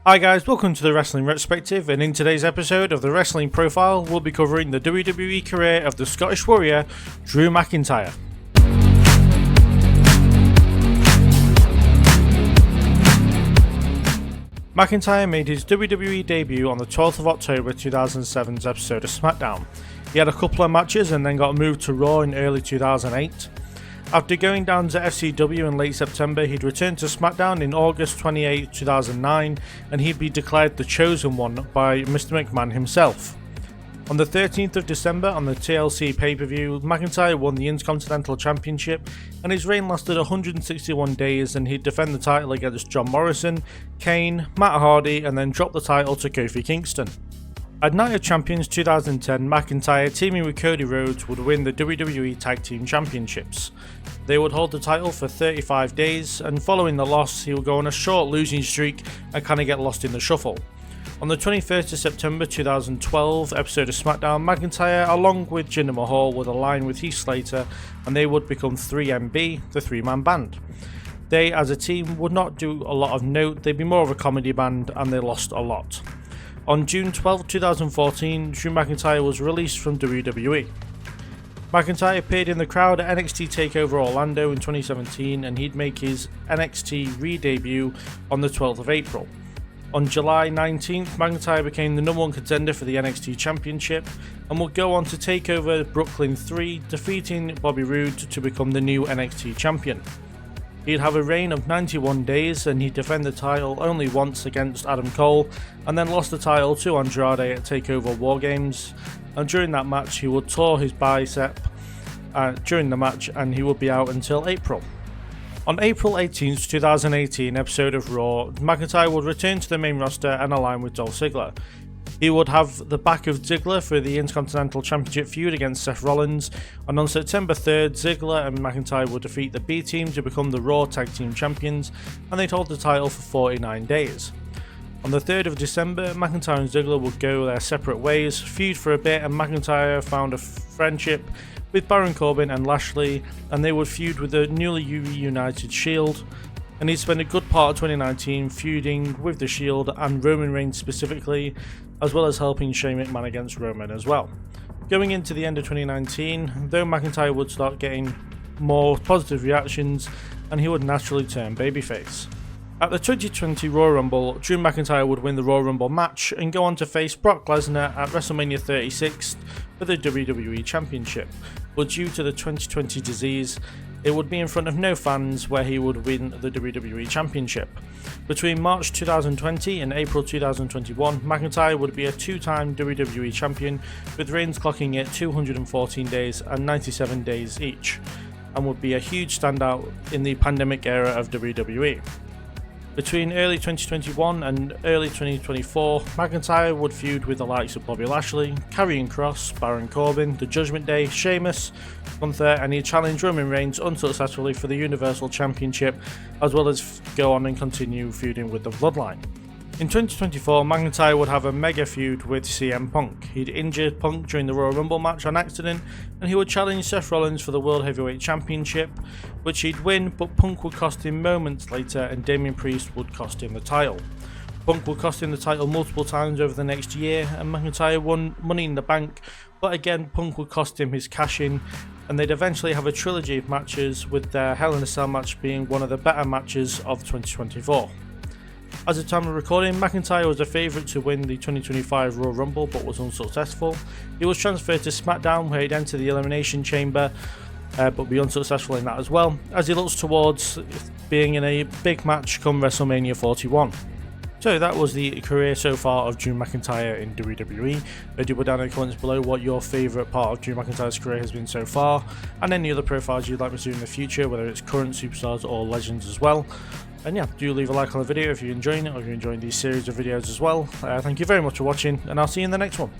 Hi guys, welcome to the Wrestling Retrospective, and in today's episode of the Wrestling Profile, we'll be covering the WWE career of the Scottish Warrior, Drew McIntyre. McIntyre made his WWE debut on the 12th of October 2007's episode of SmackDown. He had a couple of matches and then got moved to Raw in early 2008. After going down to FCW in late September, he'd return to SmackDown in August 28, 2009, and he'd be declared the Chosen One by Mr. McMahon himself. On the 13th of December on the TLC pay-per-view, McIntyre won the Intercontinental Championship, and his reign lasted 161 days, and he'd defend the title against John Morrison, Kane, Matt Hardy, and then drop the title to Kofi Kingston. At Night of Champions 2010, McIntyre, teaming with Cody Rhodes, would win the WWE Tag Team Championships. They would hold the title for 35 days, and following the loss, he would go on a short losing streak and kind of get lost in the shuffle. On the 21st of September 2012 episode of SmackDown, McIntyre, along with Jinder Mahal, would align with Heath Slater, and they would become 3MB, the three-man band. They, as a team, would not do a lot of note, they'd be more of a comedy band, and they lost a lot. On June 12, 2014, Drew McIntyre was released from WWE. McIntyre appeared in the crowd at NXT TakeOver Orlando in 2017, and he'd make his NXT re-debut on the 12th of April. On July 19th, McIntyre became the number one contender for the NXT Championship and would go on to take over Brooklyn 3, defeating Bobby Roode to become the new NXT Champion. He'd have a reign of 91 days, and he'd defend the title only once against Adam Cole, and then lost the title to Andrade at TakeOver War Games. And during that match, he would tear his bicep during the match, and he would be out until April. On April 18, 2018 episode of Raw, McIntyre would return to the main roster and align with Dolph Ziggler. He would have the back of Ziggler for the Intercontinental Championship feud against Seth Rollins, and on September 3rd, Ziggler and McIntyre would defeat the B Team to become the Raw Tag Team Champions, and they'd hold the title for 49 days. On the 3rd of December, McIntyre and Ziggler would go their separate ways, feud for a bit, and McIntyre found a friendship with Baron Corbin and Lashley, and they would feud with the newly reunited Shield. And he'd spend a good part of 2019 feuding with the Shield and Roman Reigns specifically, as well as helping Shane McMahon against Roman as well. Going into the end of 2019, though, McIntyre would start getting more positive reactions, and he would naturally turn babyface. At the 2020 Royal Rumble, Drew McIntyre would win the Royal Rumble match and go on to face Brock Lesnar at WrestleMania 36 for the WWE Championship, but due to the 2020 disease, it would be in front of no fans where he would win the WWE Championship. Between March 2020 and April 2021, McIntyre would be a two-time WWE Champion, with reigns clocking at 214 days and 97 days each, and would be a huge standout in the pandemic era of WWE. Between early 2021 and early 2024, McIntyre would feud with the likes of Bobby Lashley, Karrion Kross, Baron Corbin, The Judgment Day, Sheamus, Gunther, and he'd challenge Roman Reigns unsuccessfully for the Universal Championship, as well as go on and continue feuding with the Bloodline. In 2024, McIntyre would have a mega feud with CM Punk. He'd injure Punk during the Royal Rumble match on accident, and he would challenge Seth Rollins for the World Heavyweight Championship, which he'd win, but Punk would cost him moments later, and Damian Priest would cost him the title. Punk would cost him the title multiple times over the next year, and McIntyre won Money in the Bank, but again Punk would cost him his cash-in, and they'd eventually have a trilogy of matches, with their Hell in a Cell match being one of the better matches of 2024. As of time of recording, McIntyre was a favourite to win the 2025 Royal Rumble but was unsuccessful. He was transferred to SmackDown, where he'd enter the Elimination Chamber but be unsuccessful in that as well, as he looks towards being in a big match come WrestleMania 41. So that was the career so far of Drew McIntyre in WWE. Do put down in the comments below what your favourite part of Drew McIntyre's career has been so far, and any other profiles you'd like me to do in the future, whether it's current superstars or legends as well. And yeah, do leave a like on the video if you're enjoying it, or if you're enjoying these series of videos as well. Thank you very much for watching, and I'll see you in the next one.